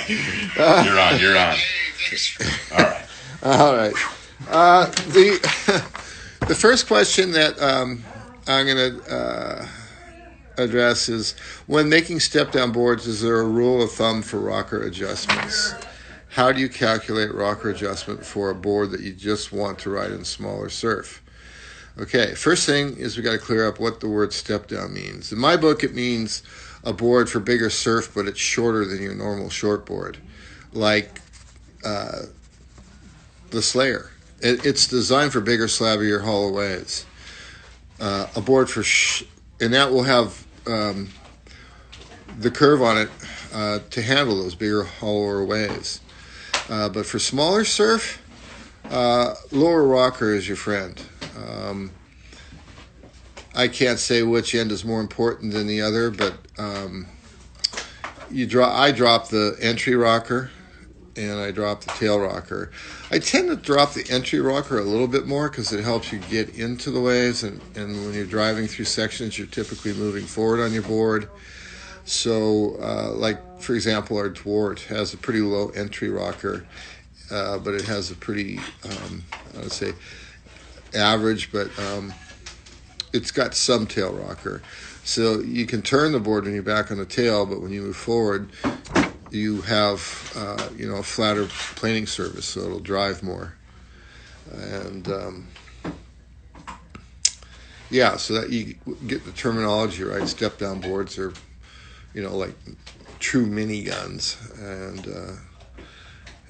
You're on. All right. All right. The first question that I'm going to address is, when making step-down boards, is there a rule of thumb for rocker adjustments? How do you calculate rocker adjustment for a board that you just want to ride in smaller surf? Okay, first thing is we got to clear up what the word step-down means. In my book, it means a board for bigger surf, but it's shorter than your normal short board, like the Slayer. It's designed for bigger, slabbier, hollow waves. A board for, and that will have the curve on it to handle those bigger, hollower waves. But for smaller surf, lower rocker is your friend. I can't say which end is more important than the other, but I drop the entry rocker and I drop the tail rocker. I tend to drop the entry rocker a little bit more because it helps you get into the waves, and when you're driving through sections, you're typically moving forward on your board. So, like, for example, our Dwart has a pretty low entry rocker, but it has a pretty, I would say, average, but it's got some tail rocker. So you can turn the board when you're back on the tail, but when you move forward, you have, a flatter planing surface, so it'll drive more. And, so that you get the terminology right. Step-down boards are, like true miniguns,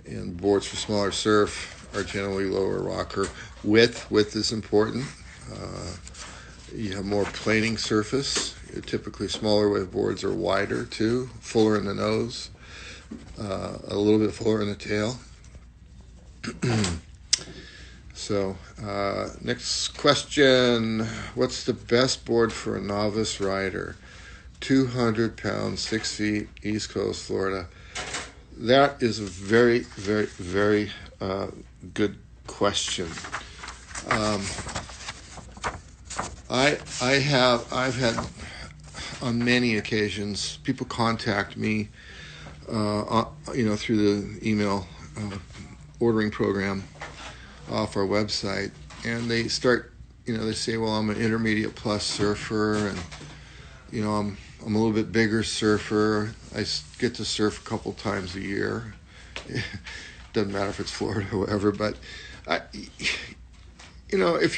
and boards for smaller surf are generally lower rocker. Width is important. You have more planing surface. Typically, smaller wave boards are wider too, fuller in the nose, a little bit fuller in the tail. So, next question: what's the best board for a novice rider? 200 pounds, 6 feet, East Coast, Florida. That is a very, very, very good question. I've had on many occasions people contact me, through the email ordering program off our website, and they start, they say, well, I'm an intermediate plus surfer, and I'm a little bit bigger surfer. I get to surf a couple times a year. Doesn't matter if it's Florida or whatever, but if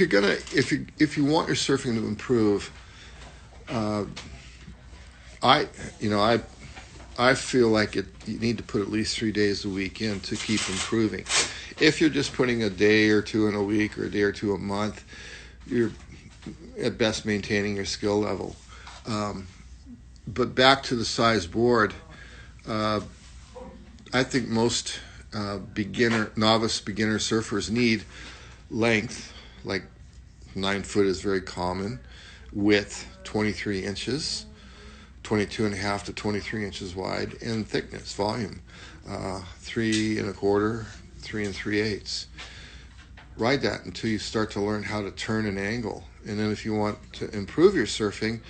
you want your surfing to improve, I feel like you need to put at least 3 days a week in to keep improving. If you're just putting a day or two in a week or a day or two a month, you're at best maintaining your skill level. But back to the size board, I think most novice beginner surfers need length, like 9 foot is very common, width 23 inches, 22 and a half to 23 inches wide, and thickness, volume, 3 1/4, 3 3/8. Ride that until you start to learn how to turn an angle. And then if you want to improve your surfing,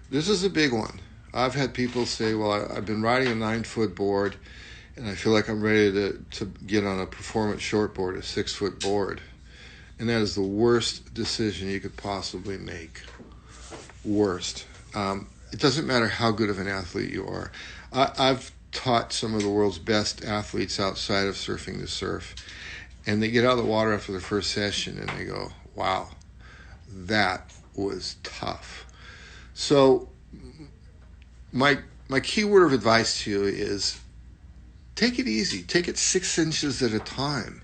this is a big one. I've had people say, well, I've been riding a 9 foot board and I feel like I'm ready to get on a performance short board, a 6 foot board. And that is the worst decision you could possibly make. Worst. It doesn't matter how good of an athlete you are. I've taught some of the world's best athletes outside of surfing to surf, and they get out of the water after their first session and they go, wow, that was tough. So my key word of advice to you is take it easy. Take it 6 inches at a time.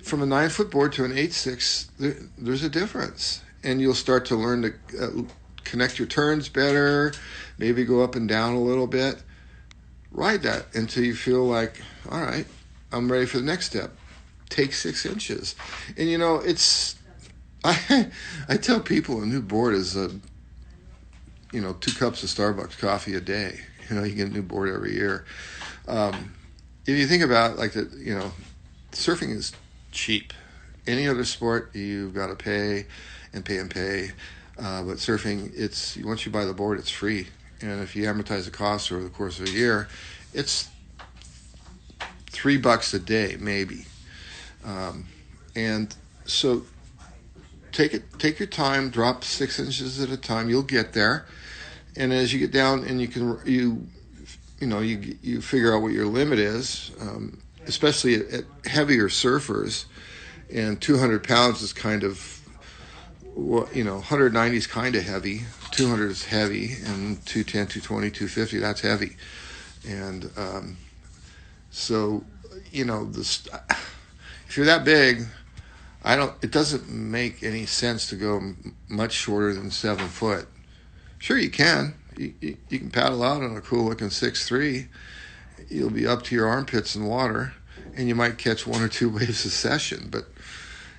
From a 9 foot board to an 8/6, there's a difference. And you'll start to learn to connect your turns better, maybe go up and down a little bit. Ride that until you feel like, all right, I'm ready for the next step. Take 6 inches. And I tell people a new board is 2 cups of Starbucks coffee a day. You get a new board every year. If you think about surfing is cheap. Any other sport, you've got to pay and pay and pay. But surfing, once you buy the board, it's free. And if you amortize the cost over the course of a year, it's $3 a day, maybe. And so take your time, drop 6 inches at a time. You'll get there. And as you get down, and you figure out what your limit is, especially at heavier surfers, and 200 pounds is kind of, 190 is kind of heavy, 200 is heavy, and 210, 220, 250, that's heavy. And so, if you're that big, it doesn't make any sense to go much shorter than 7 foot. Sure, you can. You can paddle out on a cool-looking 6'3". You'll be up to your armpits in water, and you might catch 1 or 2 waves a session. But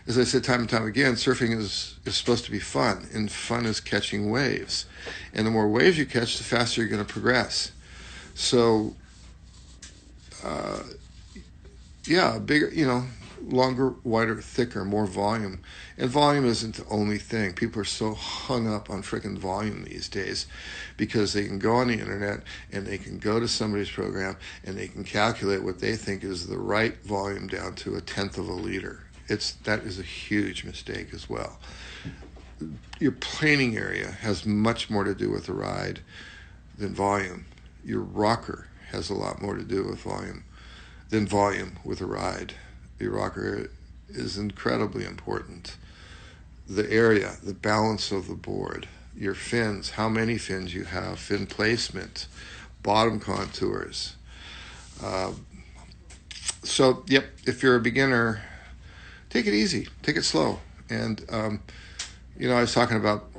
as I said time and time again, surfing is supposed to be fun, and fun is catching waves. And the more waves you catch, the faster you're going to progress. So, bigger, longer, wider, thicker, more volume. And volume isn't the only thing. People are so hung up on freaking volume these days because they can go on the internet and they can go to somebody's program and they can calculate what they think is the right volume down to 1/10 of a liter. That is a huge mistake as well. Your planing area has much more to do with the ride than volume. Your rocker has a lot more to do with volume than volume with a ride. Your rocker is incredibly important. The area, the balance of the board, your fins, how many fins you have, fin placement, bottom contours. If you're a beginner, take it easy, take it slow. And, I was talking about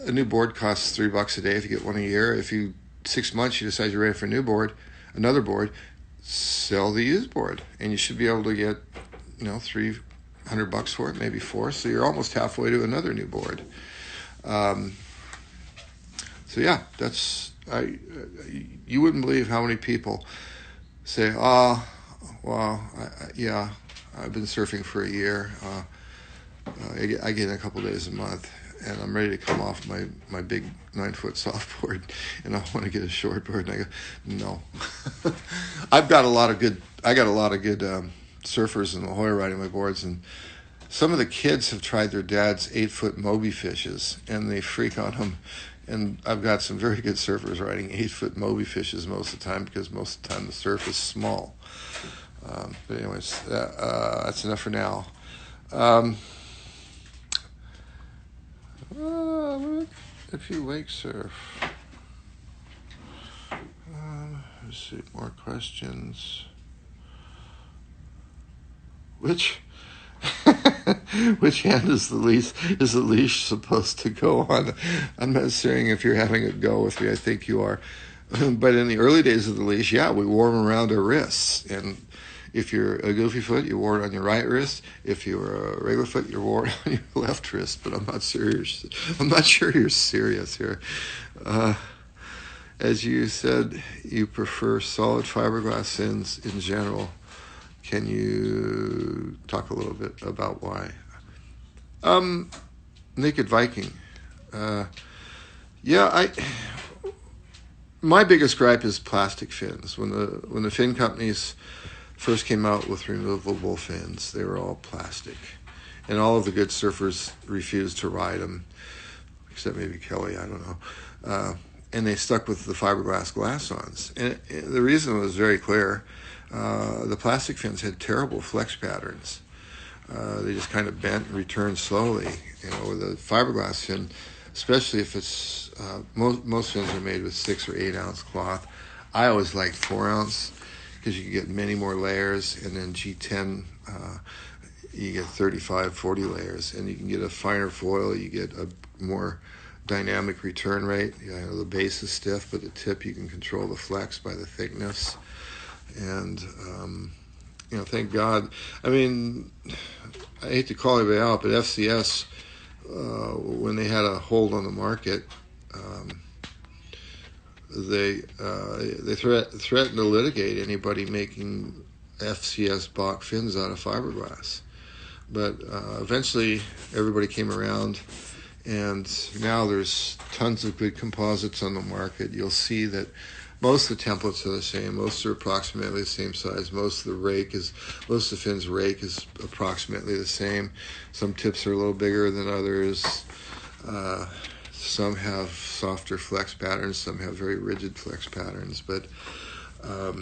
a new board costs $3 a day if you get one a year. If 6 months you decide you're ready for another board, sell the used board, and you should be able to get, $300 for it, maybe $400. So you're almost halfway to another new board. You wouldn't believe how many people say, I've been surfing for a year. I get a couple days a month, and I'm ready to come off my big 9-foot softboard, and I want to get a shortboard. And I go, no. I got a lot of good surfers in La Jolla riding my boards, and some of the kids have tried their dad's 8-foot Moby fishes, and they freak on them. And I've got some very good surfers riding 8-foot Moby fishes most of the time, because most of the time the surf is small. But anyways, that's enough for now. If you wake surf, let's see, more questions. Which hand is the leash supposed to go on? I'm not saying if you're having a go with me, I think you are. But in the early days of the leash, we wore them around our wrists. And if you're a goofy foot, you wore it on your right wrist. If you're a regular foot, you wore it on your left wrist. But I'm not sure you're serious here. As you said, you prefer solid fiberglass fins in general. Can you talk a little bit about why? Naked Viking. My biggest gripe is plastic fins. When the fin companies first came out with removable fins, they were all plastic, and all of the good surfers refused to ride them, except maybe Kelly. I don't know. And they stuck with the fiberglass glass-ons, and the reason was very clear. The plastic fins had terrible flex patterns. They just kind of bent and returned slowly. With a fiberglass fin, especially if it's most fins are made with 6 or 8 ounce cloth. I always liked 4 ounce because you can get many more layers, and then G10 you get 35, 40 layers, and you can get a finer foil. You get a more dynamic return rate. The base is stiff, but the tip you can control the flex by the thickness. And thank God. I mean, I hate to call anybody out, but FCS, when they had a hold on the market, they threatened to litigate anybody making FCS Bach fins out of fiberglass. But eventually, everybody came around, and now there's tons of good composites on the market. You'll see that most of the templates are the same. Most are approximately the same size. Most of the fin's rake is approximately the same. Some tips are a little bigger than others. Some have softer flex patterns. Some have very rigid flex patterns. But a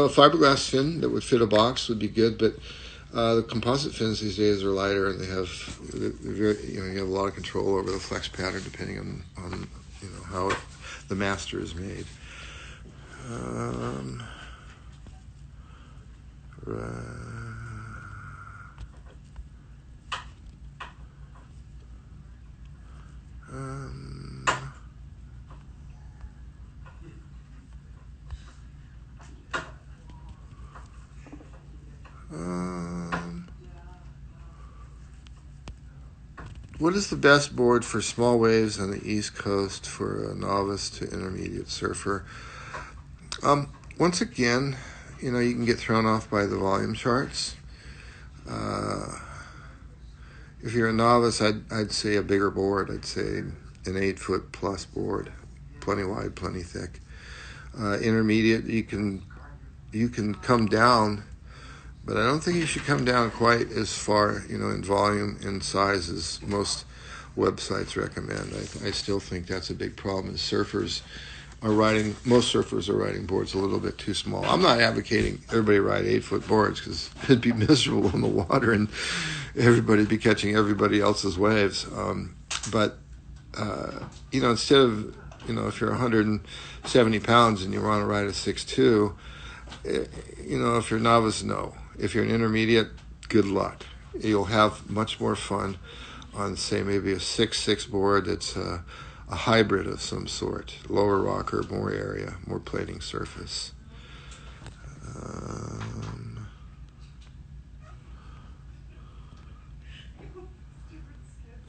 fiberglass fin that would fit a box would be good, but the composite fins these days are lighter, and you have a lot of control over the flex pattern depending on how the master is made. What is the best board for small waves on the East Coast for a novice to intermediate surfer? Once again, you can get thrown off by the volume charts. If you're a novice, I'd say a bigger board. I'd say an 8-foot plus board, plenty wide, plenty thick. Intermediate, you can come down, but I don't think you should come down quite as far, in volume and size as most websites recommend. I still think that's a big problem. Most surfers are riding boards a little bit too small. I'm not advocating everybody ride 8-foot boards, because it'd be miserable in the water and everybody'd be catching everybody else's waves. But instead of, if you're 170 pounds and you want to ride a 6'2", if you're a novice, no. If you're an intermediate, good luck. You'll have much more fun on, say, maybe a 6'6" board that's a hybrid of some sort. Lower rocker, more area, more plating surface.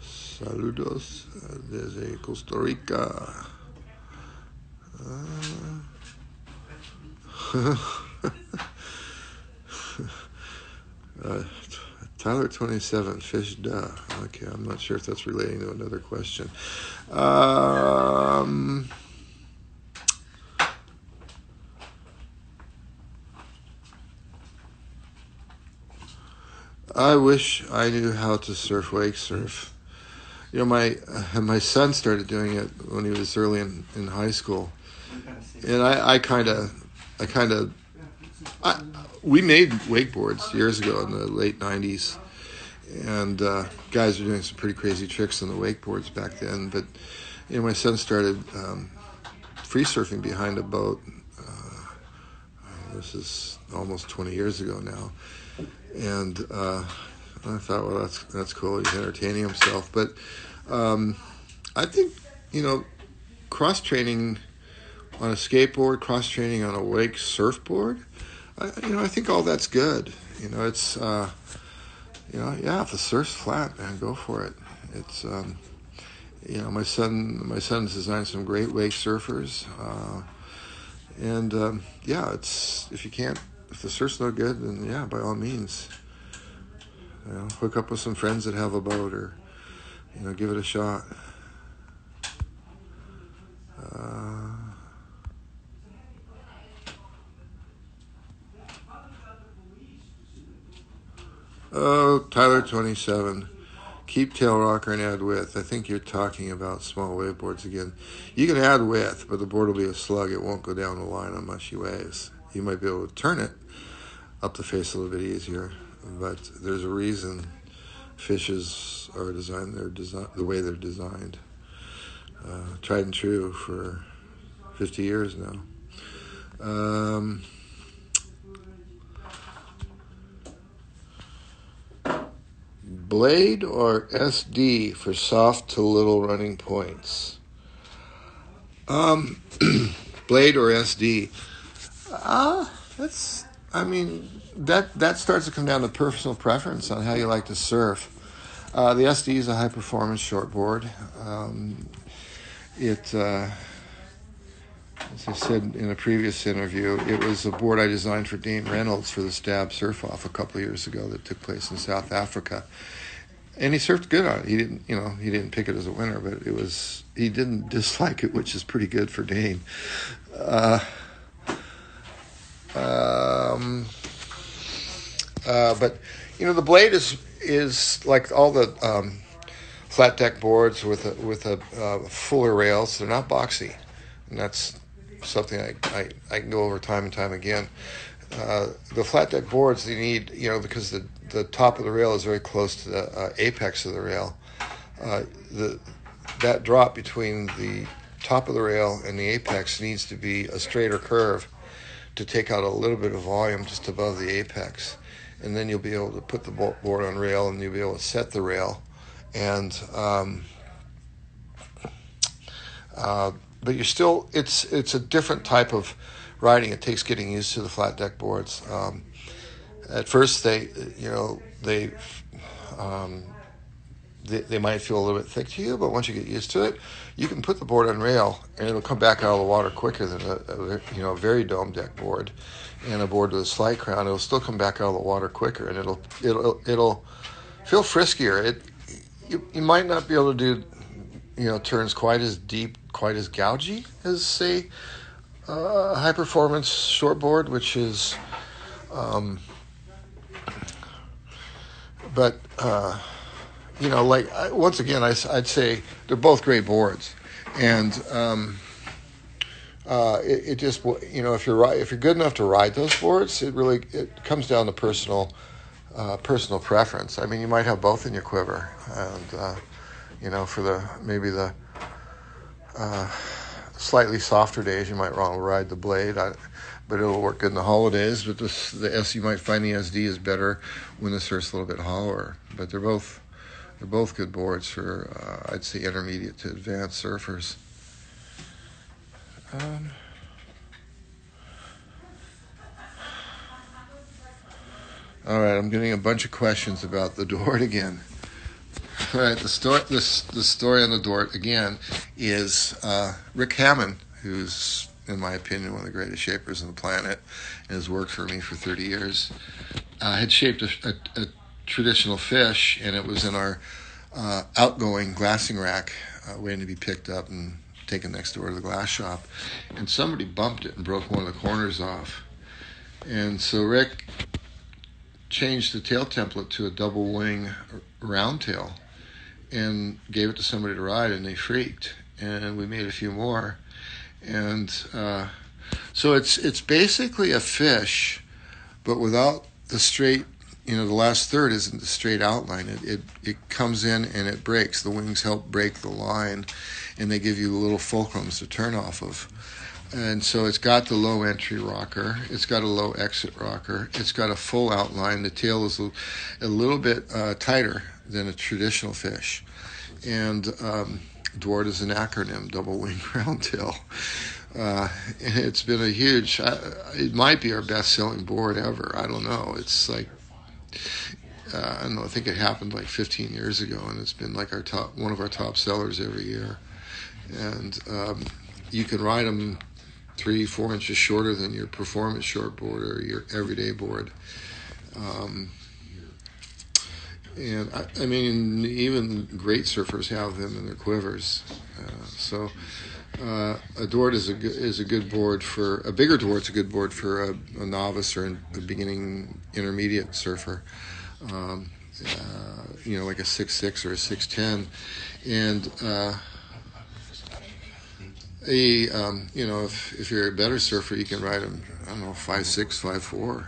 Saludos desde Costa Rica. Tyler 27, fish duh. Okay, I'm not sure if that's relating to another question. I wish I knew how to surf wake surf. My son started doing it when he was early in high school, and we made wakeboards years ago in the late 90s, and guys were doing some pretty crazy tricks on the wakeboards back then. But my son started free surfing behind a boat. This is almost 20 years ago now, and I thought, well, that's cool. He's entertaining himself. But I think cross training on a skateboard, cross training on a wake surfboard. I think all that's good. It's if the surf's flat, man, go for it. It's my son's designed some great wake surfers, if the surf's no good, then by all means, hook up with some friends that have a boat, or give it a shot. Tyler 27. Keep tail rocker and add width. I think you're talking about small wave boards again. You can add width, but the board will be a slug. It won't go down the line on mushy waves. You might be able to turn it up the face a little bit easier, but there's a reason fishes are designed the way they're designed. Tried and true for 50 years now. Blade or SD for soft to little running points? Blade or SD? That starts to come down to personal preference on how you like to surf. The SD is a high performance shortboard. As I said in a previous interview, it was a board I designed for Dane Reynolds for the Stab Surf-Off a couple of years ago that took place in South Africa. And he surfed good on it. He didn't pick it as a winner, but he didn't dislike it, which is pretty good for Dane. But the blade is like all the flat deck boards with a fuller rails. They're not boxy, and that's something I can go over time and time again. The flat deck boards, they need, because the top of the rail is very close to the apex of the rail. That drop between the top of the rail and the apex needs to be a straighter curve to take out a little bit of volume just above the apex. And then you'll be able to put the board on rail, and you'll be able to set the rail. And but you're still, it's a different type of riding. It takes getting used to the flat deck boards. At first, they might feel a little bit thick to you, but once you get used to it, you can put the board on rail, and it'll come back out of the water quicker than a very dome deck board, and a board with a slide crown. It'll still come back out of the water quicker, and it'll feel friskier. You might not be able to do turns quite as deep, quite as gougy as, say, high performance shortboard, which is, once again, I'd say they're both great boards, and it just, if you're good enough to ride those boards, it comes down to personal preference. I mean, you might have both in your quiver, and for the slightly softer days, you might want to ride the blade, but it'll work good in the holidays. But you might find the SD is better when the surf's a little bit hollower. But they're both good boards for I'd say intermediate to advanced surfers. All right, I'm getting a bunch of questions about the Dort again. All right, the story on the Dort again is Rick Hammond, who's, in my opinion, one of the greatest shapers on the planet, and has worked for me for 30 years. Had shaped a traditional fish, and it was in our outgoing glassing rack, waiting to be picked up and taken next door to the glass shop. And somebody bumped it and broke one of the corners off. And so Rick changed the tail template to a double wing round tail and gave it to somebody to ride, and they freaked. And we made a few more. And so it's basically a fish, but without the straight, the last third isn't the straight outline. It comes in and it breaks. The wings help break the line, and they give you little fulcrums to turn off of. And so it's got the low entry rocker. It's got a low exit rocker. It's got a full outline. The tail is a little bit tighter than a traditional fish. And DWART is an acronym, double wing round tail. And it's been a huge, it might be our best selling board ever. I don't know. It's like, I don't know, I think it happened like 15 years ago, and it's been like one of our top sellers every year. And you can ride them 3-4 inches shorter than your performance shortboard or your everyday board. And I mean, even great surfers have them in their quivers. So a Dort is a good board for a bigger Dwart's a good board for a novice or a beginning intermediate surfer. Like a 6'6" or a 6'10", and if you're a better surfer, you can ride them, 5'6", 5'4",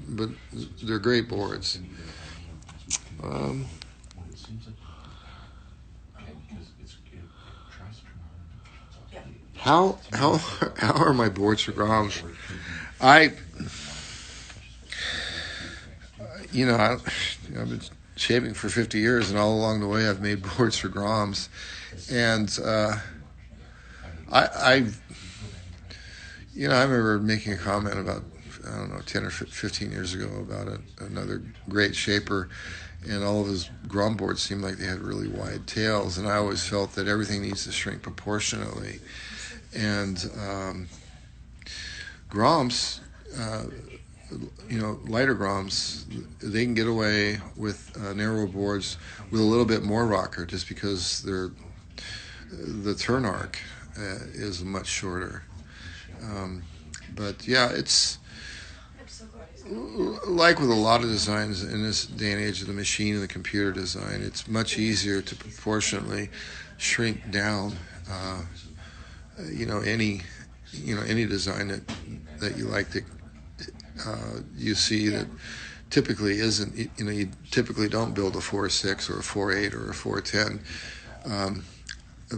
but they're great boards. How are my boards for groms? I've been shaping for 50 years, and all along the way, I've made boards for groms, and I remember making a comment about 10 or 15 years ago about another great shaper, and all of his grom boards seemed like they had really wide tails, and I always felt that everything needs to shrink proportionally. And groms, lighter groms, they can get away with narrow boards with a little bit more rocker, just because the turn arc is much shorter. But yeah, it's like with a lot of designs in this day and age of the machine and the computer design. It's much easier to proportionately shrink down any design that you like to you see that typically isn't, you typically don't build a 4.6 or a 4.8 or a 4.10.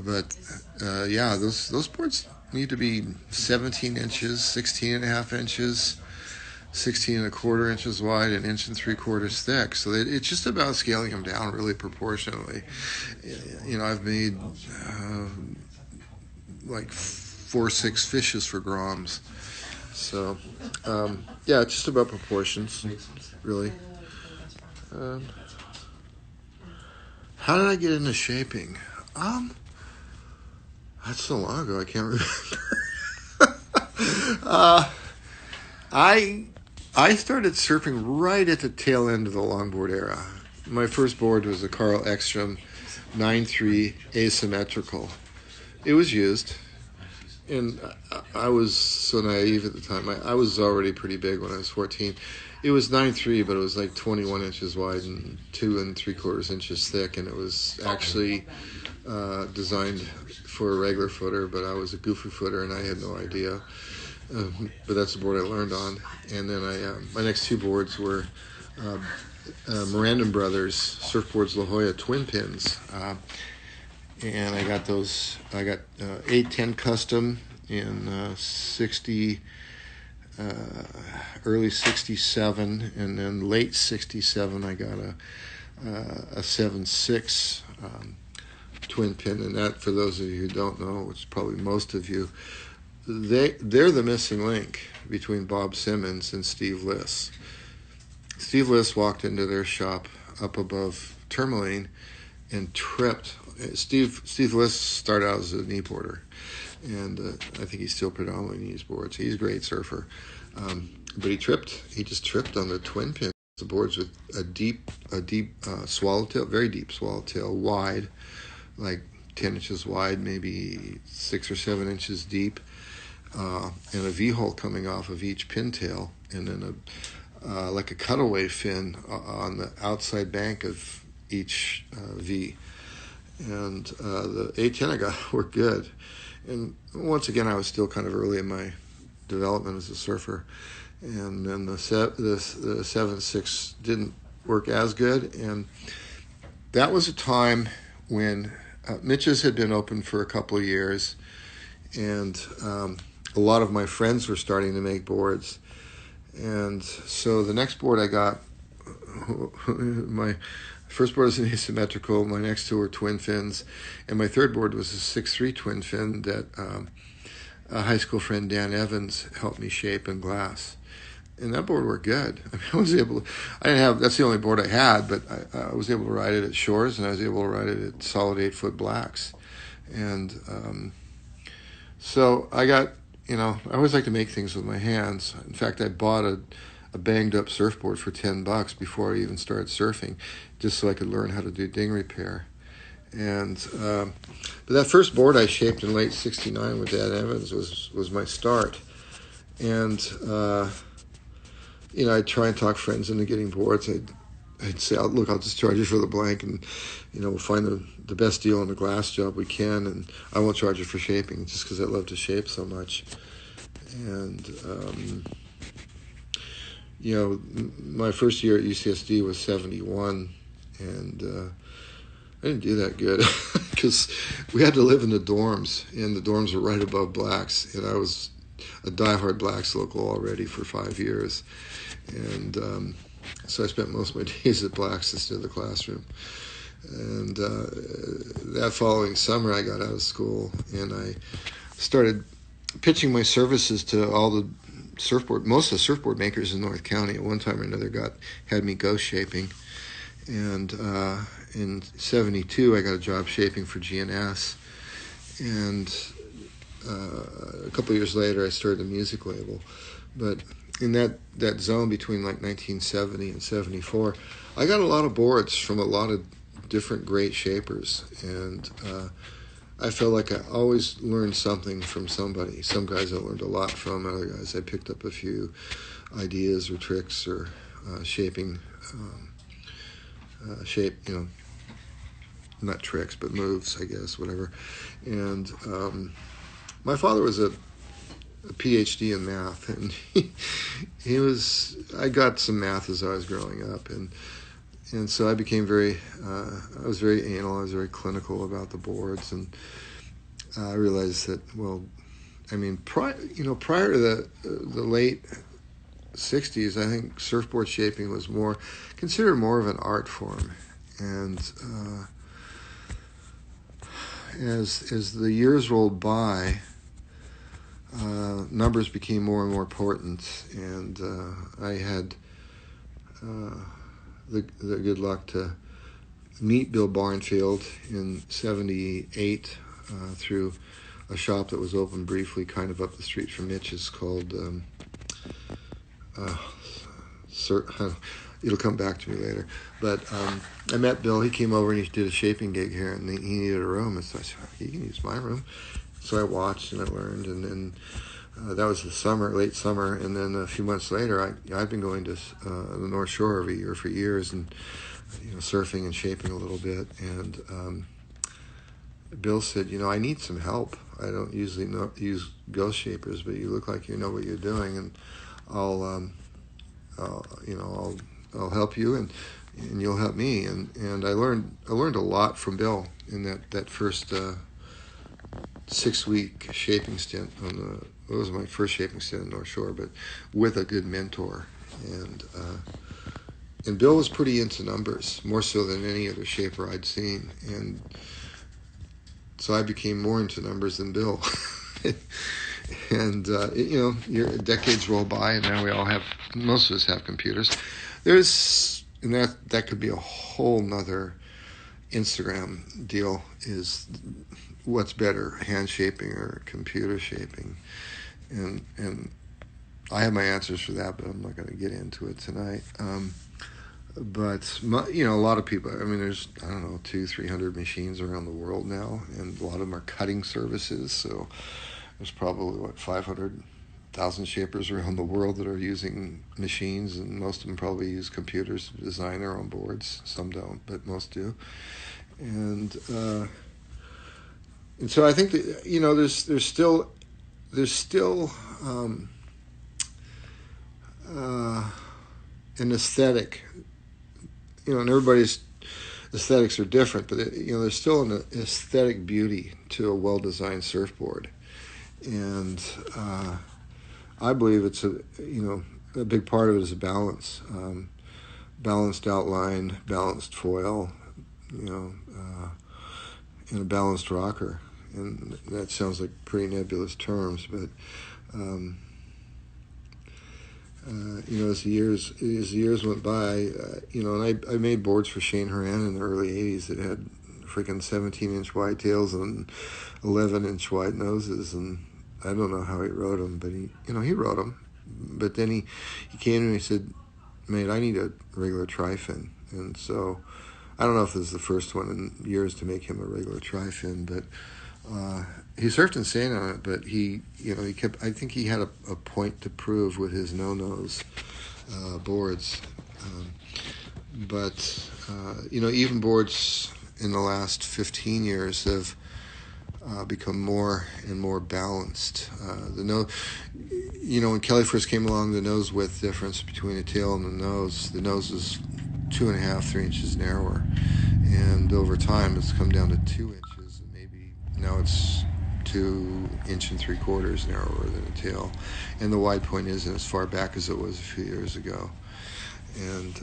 But those boards need to be 17 inches, 16 and a half inches, 16 and a quarter inches wide, an inch and 3/4 thick. So it's just about scaling them down really proportionally. I've made like 4-6 fishes for groms. So, it's just about proportions, really. How did I get into shaping? That's so long ago, I can't remember. I started surfing right at the tail end of the longboard era. My first board was a Carl Ekstrom 9.3 asymmetrical. It was used. And I was so naive at the time. I was already pretty big when I was 14. It was 9.3, but it was like 21 inches wide and 2 3/4 inches thick. And it was actually designed for a regular footer, but I was a goofy footer and I had no idea. But that's the board I learned on. And then my next two boards were Miranda Brothers Surfboards La Jolla twin pins. And I got those. I got 810 custom in early 67, and then late 67 I got a 7.6 twin pin. And that, for those of you who don't know, which is probably most of you, they're the missing link between Bob Simmons and Steve Liss. Steve Liss walked into their shop up above Tourmaline and tripped. Steve Liss started out as a knee boarder, and I think he still predominantly knees boards. He's a great surfer, but he just tripped on the twin pin. The boards with a deep swallowtail, very deep swallowtail, wide, like 10 inches wide, maybe 6 or 7 inches deep, and a V-hole coming off of each pintail, and then like a cutaway fin on the outside bank of each V. And the 810 I got were good. And once again, I was still kind of early in my development as a surfer. And then the 7.6 didn't work as good. And that was a time when Mitch's had been open for a couple of years. And a lot of my friends were starting to make boards. And so the next board I got, my first board was an asymmetrical, my next two were twin fins, and my third board was a 6.3 twin fin that a high school friend, Dan Evans, helped me shape and glass. And that board worked good. I mean, that's the only board I had, but I was able to ride it at Shores, and I was able to ride it at solid 8-foot blacks. And so I got, I always like to make things with my hands. In fact, I bought a banged up surfboard for $10 before I even started surfing, just so I could learn how to do ding repair. And but that first board I shaped in late '69 with Dan Evans was my start. And I'd try and talk friends into getting boards. I'd say, look, I'll just charge you for the blank, and we'll find the best deal on the glass job we can, and I won't charge you for shaping, just because I love to shape so much. And my first year at UCSD was 71, and I didn't do that good because we had to live in the dorms, and the dorms were right above Blacks, and I was a diehard Blacks local already for 5 years, and so I spent most of my days at Blacks instead of the classroom. And that following summer, I got out of school, and I started pitching my services to all the most of the surfboard makers in North County. At one time or another had me go shaping. And in 72, I got a job shaping for GNS. And a couple of years later, I started a music label. But in that zone between like 1970 and 74, I got a lot of boards from a lot of different great shapers, and I felt like I always learned something from somebody. Some guys I learned a lot from, other guys I picked up a few ideas or tricks or shaping, shape, not tricks, but moves, I guess, whatever. And my father was a PhD in math, and he was. I got some math as I was growing up, and so I became I was very anal. I was very clinical about the boards, and I realized that, well, I mean, prior to the late '60s, I think surfboard shaping was considered more of an art form, and as the years rolled by, numbers became more and more important, and I had the good luck to meet Bill Barnfield in '78 through a shop that was open briefly kind of up the street from Mitch's called it'll come back to me later, but I met Bill. He came over and he did a shaping gig here, and he needed a room, and so I said, you can use my room. So I watched and I learned, and then that was late summer, and then a few months later, I've been going to the North Shore every year for years, and surfing and shaping a little bit. And Bill said, I need some help. I don't usually use ghost shapers, but you look like you know what you're doing, and I'll help you, and you'll help me. And I learned a lot from Bill in that first 6-week shaping stint it was my first shaping stint on North Shore, but with a good mentor. And Bill was pretty into numbers, more so than any other shaper I'd seen. And so I became more into numbers than Bill. And, decades roll by, and now most of us have computers. And that could be a whole nother Instagram deal, is what's better, hand shaping or computer shaping. And I have my answers for that, but I'm not going to get into it tonight. But a lot of people, there's, 200-300 machines around the world now, and a lot of them are cutting services, so there's probably 500,000 shapers around the world that are using machines, and most of them probably use computers to design their own boards. Some don't, but most do. And so I think that there's still an aesthetic, and everybody's aesthetics are different, but there's still an aesthetic beauty to a well-designed surfboard, and I believe it's a big part of it is a balance, balanced outline, balanced foil, and a balanced rocker. And that sounds like pretty nebulous terms, but as the years went by, and I made boards for Shane Horan in the early '80s that had freaking 17-inch wide tails and 11-inch wide noses, and I don't know how he wrote them, but he wrote them. But then he came to me and he said, "Mate, I need a regular tri-fin," and so I don't know if this is the first one in years to make him a regular tri-fin, but he surfed insane on it. But he kept. I think he had a point to prove with his no-nose boards. But even boards in the last 15 years have become more and more balanced. When Kelly first came along, the nose width difference between the tail and the nose is 2.5-3 inches narrower, and over time it's come down to 2 inches, and maybe now it's 2 3/4 inches narrower than a tail, and the wide point isn't as far back as it was a few years ago. And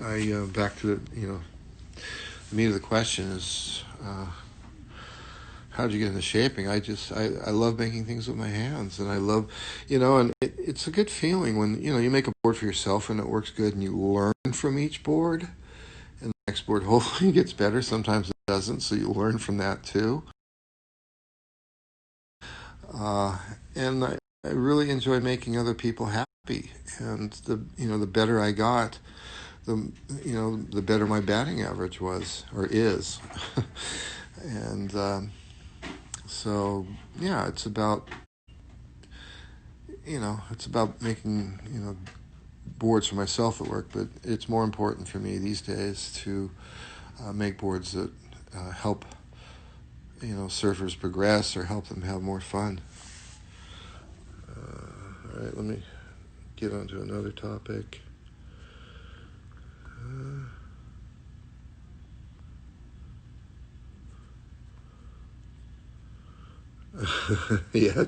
I back to the meat of the question is, how did you get into shaping? I love making things with my hands, and I love, and it's a good feeling when, you make a board for yourself and it works good, and you learn from each board, and the next board hopefully gets better. Sometimes it doesn't, so you learn from that too. And I really enjoy making other people happy. And the better I got, the better my batting average was or is. And so yeah, it's about making boards for myself at work, but it's more important for me these days to make boards that help surfers progress or help them have more fun. All right, let me get on to another topic. Yeah,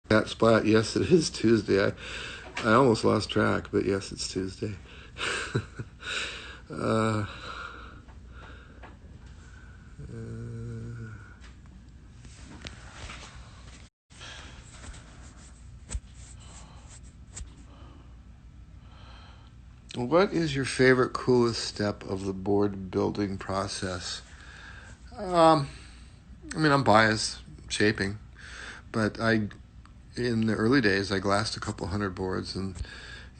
that spot. Yes, it is Tuesday. I almost lost track, but yes, it's Tuesday. What is your favorite, coolest step of the board building process? I'm biased, shaping, but in the early days, I glassed a couple hundred boards, and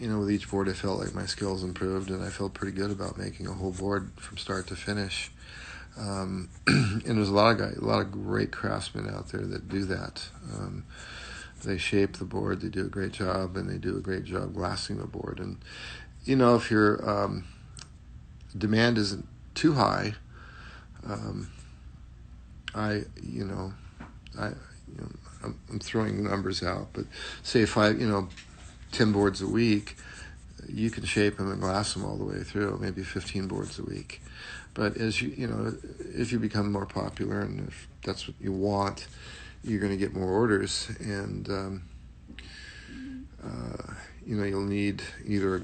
with each board, I felt like my skills improved, and I felt pretty good about making a whole board from start to finish. And there's a lot of great craftsmen out there that do that. They shape the board, they do a great job, and they do a great job glassing the board. And if your demand isn't too high, I'm throwing numbers out, but say 10 boards a week, you can shape them and glass them all the way through, maybe 15 boards a week. But as if you become more popular, and if that's what you want, you're going to get more orders, and you'll need either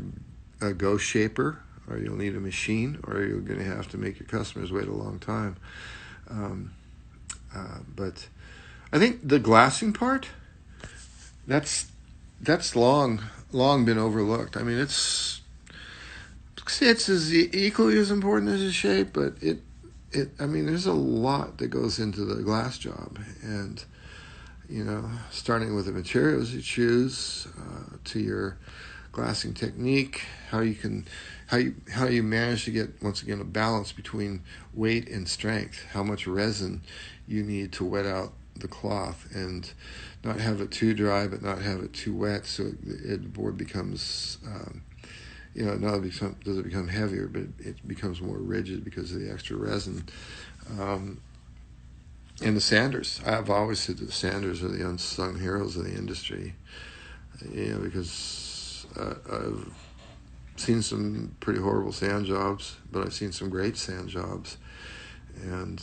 a ghost shaper, or you'll need a machine, or you're going to have to make your customers wait a long time. But I think the glassing part, that's long been overlooked. I mean, it's as equally as important as the shape, but there's a lot that goes into the glass job, and starting with the materials you choose, to your glassing technique, how you manage to get, once again, a balance between weight and strength, how much resin you need to wet out the cloth and not have it too dry but not have it too wet, so the board becomes does it become heavier, but it becomes more rigid because of the extra resin. And the sanders, I've always said that the sanders are the unsung heroes of the industry, because I've seen some pretty horrible sand jobs, but I've seen some great sand jobs. And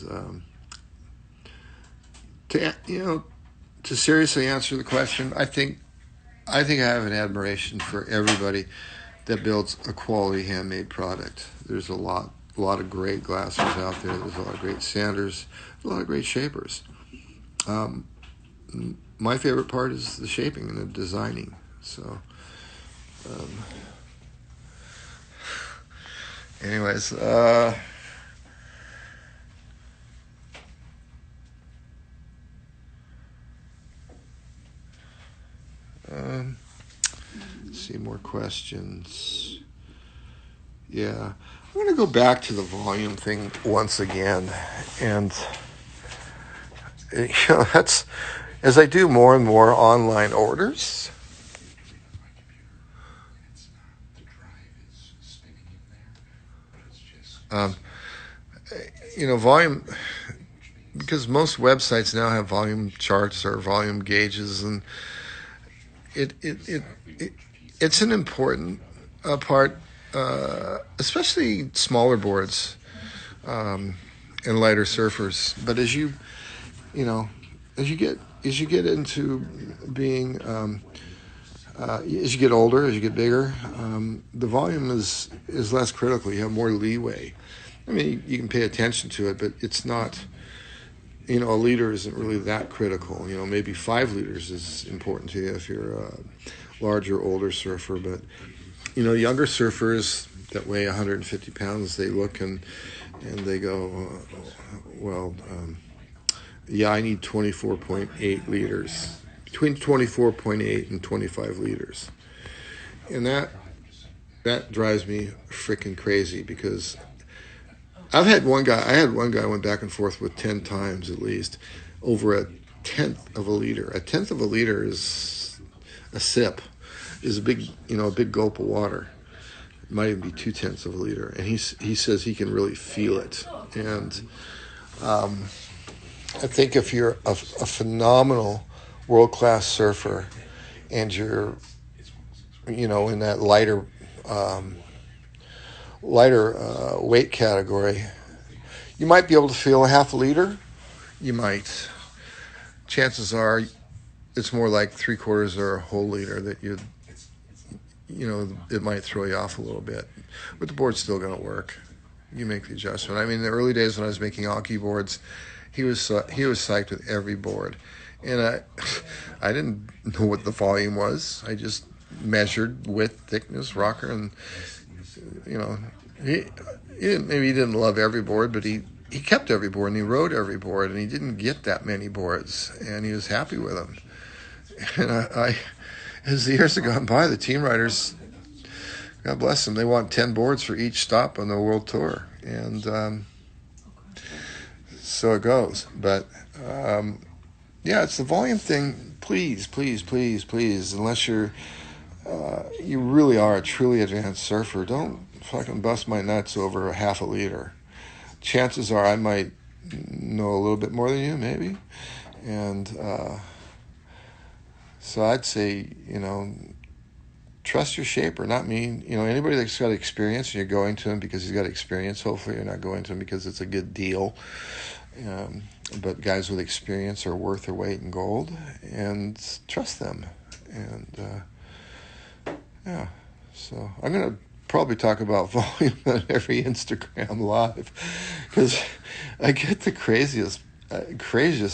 to seriously answer the question, I think I have an admiration for everybody that builds a quality handmade product. There's a lot of great glassers out there. There's a lot of great sanders, a lot of great shapers. My favorite part is the shaping and the designing. So, anyways, see more questions. Yeah, I'm going to go back to the volume thing once again, and that's as I do more and more online orders. Volume, because most websites now have volume charts or volume gauges, and it's an important part, especially smaller boards and lighter surfers. But as you get into being as you get older, as you get bigger, the volume is less critical. You have more leeway. I mean, you can pay attention to it, but it's not, a liter isn't really that critical. Maybe 5 liters is important to you if you're a larger, older surfer. But, younger surfers that weigh 150 pounds, they look and they go, yeah, I need 24.8 liters, between 24.8 and 25 liters, and that drives me freaking crazy because I had one guy I went back and forth with 10 times at least over a tenth of a liter. A tenth of a liter is a sip, is a big gulp of water. It might even be 2/10 of a liter, and he says he can really feel it. And I think if you're a phenomenal world-class surfer and you're in that lighter weight category, you might be able to feel a half a liter. You might. Chances are it's more like 3/4 or a whole liter that it might throw you off a little bit. But the board's still going to work. You make the adjustment. I mean, in the early days when I was making Anki boards, he was psyched with every board. And I didn't know what the volume was. I just measured width, thickness, rocker, and he didn't love every board, but he kept every board and he rode every board, and he didn't get that many boards, and he was happy with them. And I as the years have gone by, the team riders, God bless them, they want 10 boards for each stop on the world tour, and so it goes. But it's the volume thing. Please, unless you really are a truly advanced surfer, don't fucking bust my nuts over a half a liter. Chances are I might know a little bit more than you, maybe. And so I'd say, trust your shaper, not me. Anybody that's got experience and you're going to him because he's got experience, hopefully you're not going to him because it's a good deal. But guys with experience are worth their weight in gold, and trust them. And so I'm going to probably talk about volume on every Instagram live because I get the craziest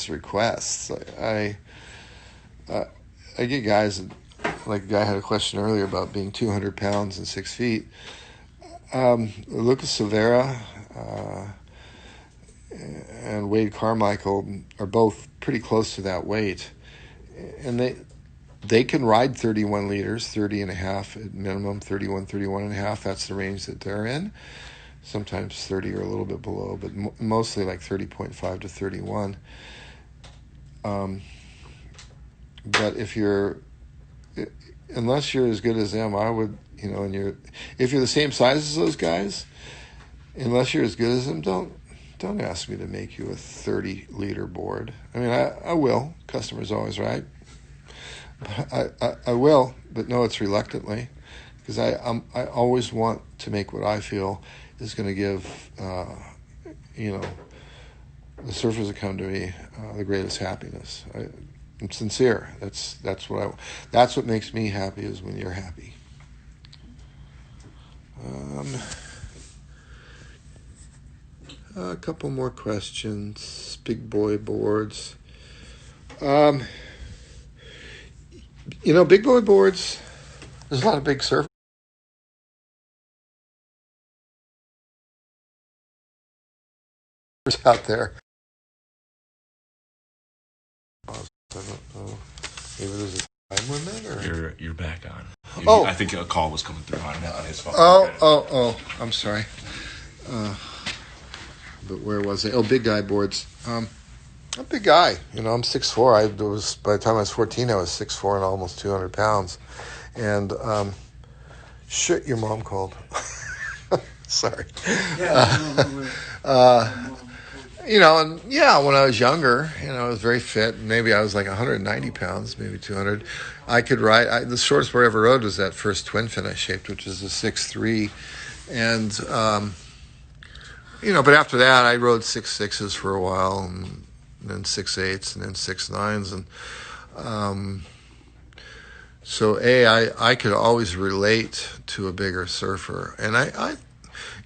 requests. I get guys, like a guy had a question earlier about being 200 pounds and 6 feet. Lucas Silveira and Wade Carmichael are both pretty close to that weight, and they can ride 31 liters, 30 and a half at minimum, 31 and a half. That's the range that they're in. Sometimes 30 or a little bit below, but mostly like 30.5 to 31. But unless you're as good as them, I would, if you're the same size as those guys, unless you're as good as them, don't ask me to make you a 30-liter board. I mean, I will. Customer's always right. I will, but no, it's reluctantly, because I always want to make what I feel is going to give the surfers that come to me the greatest happiness. I'm sincere. That's what makes me happy, is when you're happy. A couple more questions. Big boy boards. Big boy boards, there's a lot of big surfers out there. I don't know. Maybe there's a time limit, or You're back on. Oh. I think a call was coming through on his phone. Oh, I'm sorry. But where was it? Oh, big guy boards. I'm a big guy. I'm 6'4". By the time I was 14, I was 6'4" and almost 200 pounds. And shit, your mom called. Sorry. When I was younger, I was very fit. Maybe I was like 190 pounds, maybe 200. I could ride. The shortest board I ever rode was that first twin fin I shaped, which is a 6'3". And, but after that, I rode 6'6" for a while, and then 6'8", and then 6'9", and so I could always relate to a bigger surfer, and I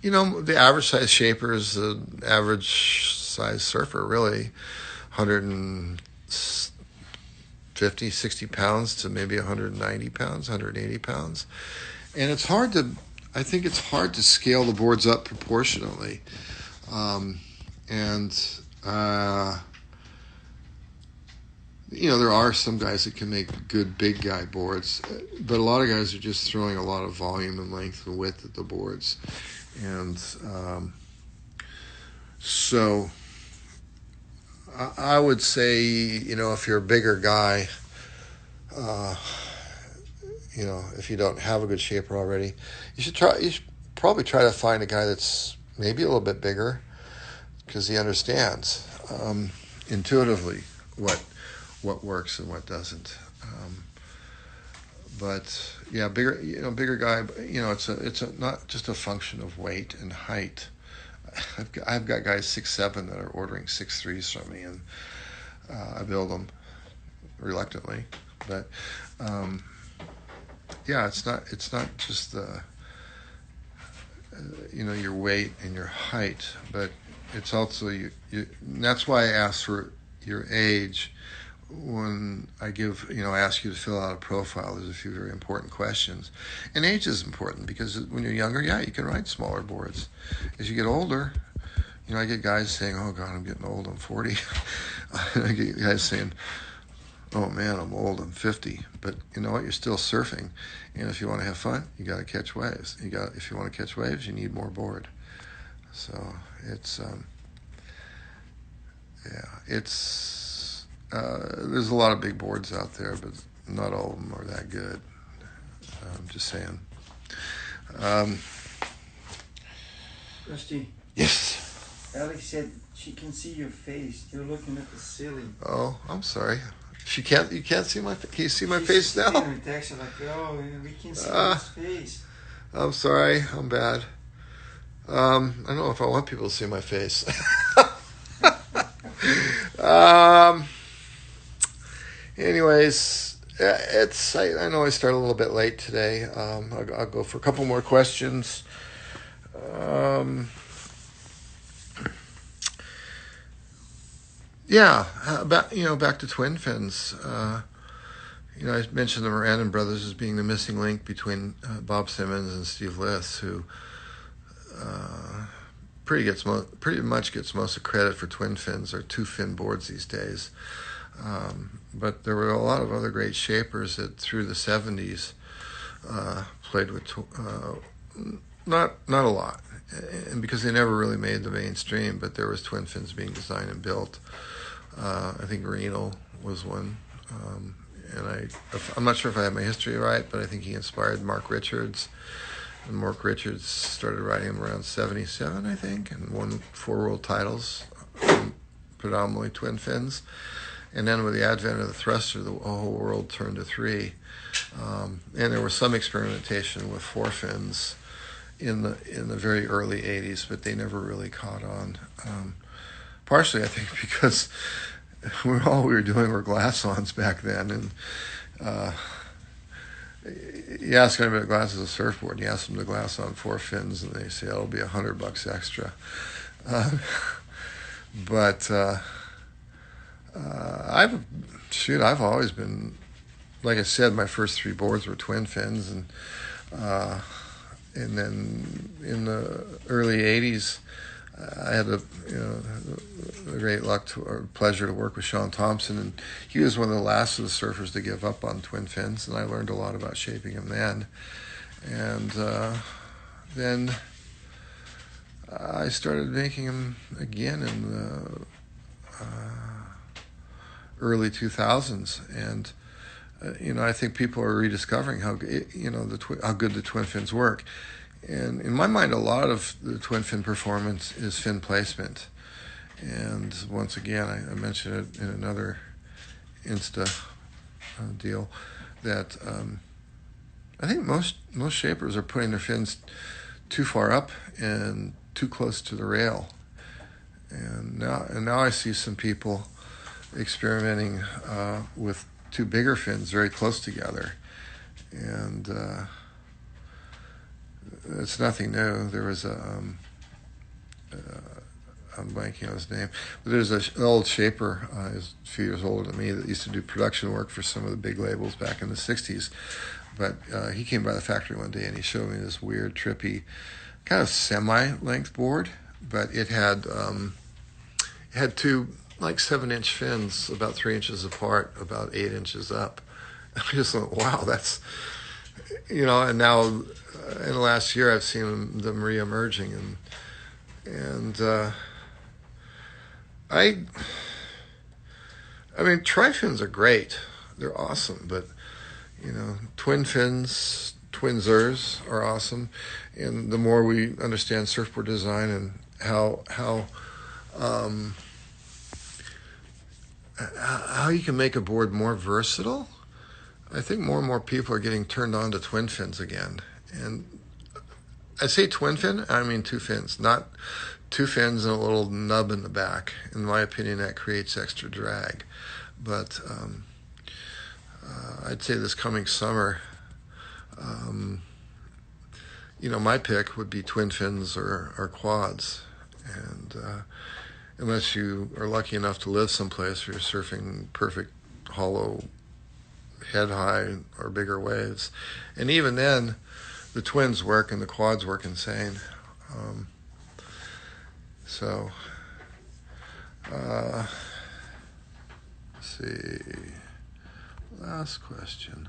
the average size shaper is the average size surfer, really, 150, 60 pounds to maybe 190 pounds, 180 pounds, and I think it's hard to scale the boards up proportionally, there are some guys that can make good big guy boards, but a lot of guys are just throwing a lot of volume and length and width at the boards. And so I would say, if you're a bigger guy, if you don't have a good shaper already, you should probably try to find a guy that's maybe a little bit bigger, because he understands intuitively what works and what doesn't. But yeah, bigger guy. It's not just a function of weight and height. I've got guys 6'7" that are ordering 6'3s from me, and I build them reluctantly. But it's not just the your weight and your height, but it's also you. And that's why I asked for your age when I ask you to fill out a profile. There's a few very important questions, and age is important because when you're younger, you can ride smaller boards. As you get older, I get guys saying, "Oh God, I'm getting old. I'm 40." And I get guys saying, "Oh man, I'm old. I'm 50." But you know what? You're still surfing, and if you want to have fun, you got to catch waves. If you want to catch waves, you need more board. So it's there's a lot of big boards out there, but not all of them are that good. I'm just saying. Rusty. Yes. Alex said she can see your face. You're looking at the ceiling. Oh, I'm sorry. You can't see my. Can you see my face now? She's texting like, "Oh, we can see his face." I'm sorry. I'm bad. I don't know if I want people to see my face. Anyways, I know I started a little bit late today. I'll go for a couple more questions. Back to twin fins. I mentioned the Moran brothers as being the missing link between Bob Simmons and Steve Liss, who pretty much gets most of credit for twin fins or two fin boards these days. But there were a lot of other great shapers that through the 70s played with not a lot, and because they never really made the mainstream, but there was twin fins being designed and built. I think Reno was one, and I'm not sure if I have my history right, but I think he inspired Mark Richards, and Mark Richards started riding him around 77, I think, and won 4 world titles, predominantly twin fins. And then with the advent of the thruster, the whole world turned to 3. And there was some experimentation with 4 fins in the very early 80s, but they never really caught on. Partially, I think, because all we were doing were glass-ons back then. And you ask anybody to glass as a surfboard, and you ask them to glass on 4 fins, and they say it'll be $100 extra. I've always been, like I said, my first 3 boards were twin fins, and then in the early 80s, I had the great luck or pleasure to work with Sean Thompson, and he was one of the last of the surfers to give up on twin fins, and I learned a lot about shaping them then. And then I started making them again in the early 2000s, and I think people are rediscovering how how good the twin fins work. And in my mind, a lot of the twin fin performance is fin placement. And once again, I mentioned it in another Insta deal that I think most shapers are putting their fins too far up and too close to the rail. And now I see some people experimenting with 2 bigger fins very close together, and it's nothing new. There was I'm blanking on his name, but there's an old shaper, he's a few years older than me, that used to do production work for some of the big labels back in the 60s, but he came by the factory one day and he showed me this weird, trippy, kind of semi-length board, but it had 2 like 7-inch fins, about 3 inches apart, about 8 inches up. I just thought, wow, that's, and now in the last year I've seen them re-emerging, and I mean, tri-fins are great. They're awesome, but, twin fins, twinsers are awesome. And the more we understand surfboard design and how you can make a board more versatile, I think more and more people are getting turned on to twin fins again. And I say twin fin, I mean 2 fins, not 2 fins and a little nub in the back. In my opinion, that creates extra drag. But I'd say this coming summer, my pick would be twin fins or quads. And unless you are lucky enough to live someplace where you're surfing perfect hollow head high or bigger waves. And even then, the twins work and the quads work insane. Let's see. Last question.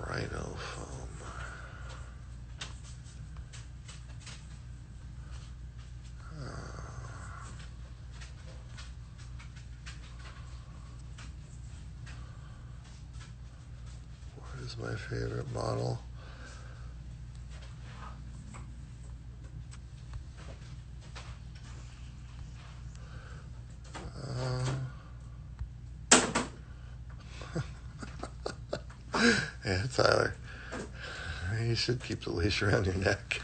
Rhino foam. What is my favorite model? Yeah, Tyler, you should keep the leash around your neck.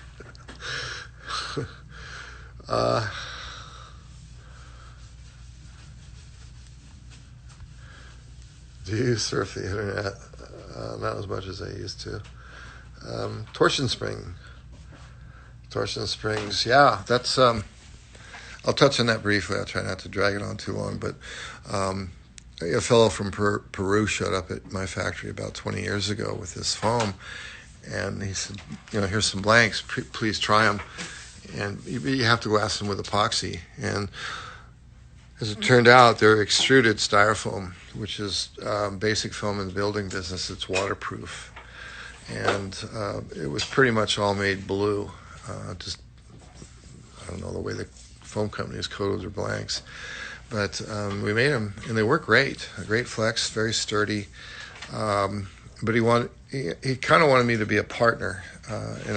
Do you surf the internet? Not as much as I used to. Torsion springs. Yeah, that's. I'll touch on that briefly. I'll try not to drag it on too long, but a fellow from Peru showed up at my factory about 20 years ago with this foam, and he said, here's some blanks, please try them. And you have to glass them with epoxy. And as it turned out, they're extruded styrofoam, which is basic foam in the building business. It's waterproof. And it was pretty much all made blue. I don't know the way the foam companies coated their blanks. But we made them, and they work great. A great flex, very sturdy. But he kind of wanted me to be a partner. In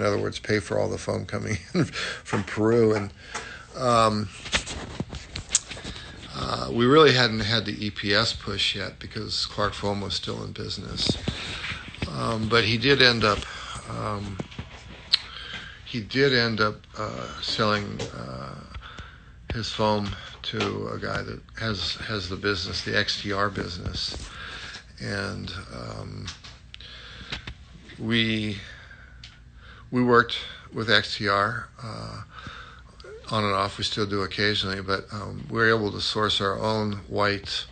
other words, pay for all the foam coming in from Peru. And we really hadn't had the EPS push yet because Clark Foam was still in business. But he did end up selling his foam to a guy that has the business, the XTR business, and we worked with XTR on and off. We still do occasionally, but we were able to source our own white,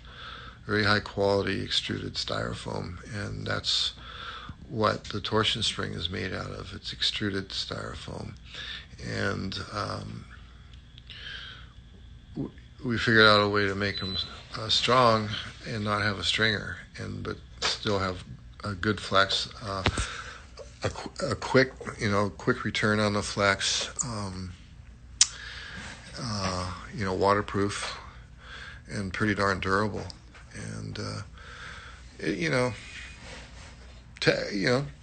very high quality extruded styrofoam, and that's what the torsion spring is made out of. It's extruded styrofoam, and we figured out a way to make them strong and not have a stringer, but still have a good flex, a quick return on the flex, waterproof, and pretty darn durable. And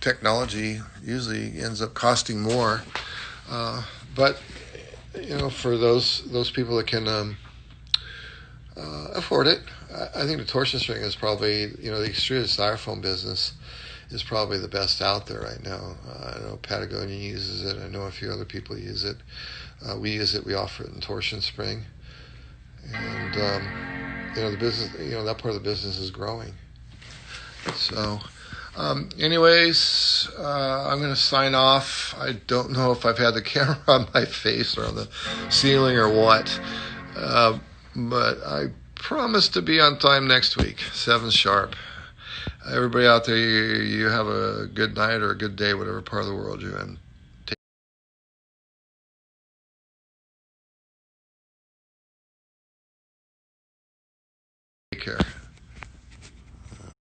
technology usually ends up costing more, but for those people that can afford it, I think the torsion string is probably, the extruded styrofoam business is probably the best out there right now. I know Patagonia uses it. I know a few other people use it. We use it. We offer it in torsion spring, and the business, that part of the business is growing. So Anyways, I'm going to sign off. I don't know if I've had the camera on my face or on the ceiling or what, but I promise to be on time next week, 7 sharp. Everybody out there, you have a good night or a good day, whatever part of the world you're in. Take care.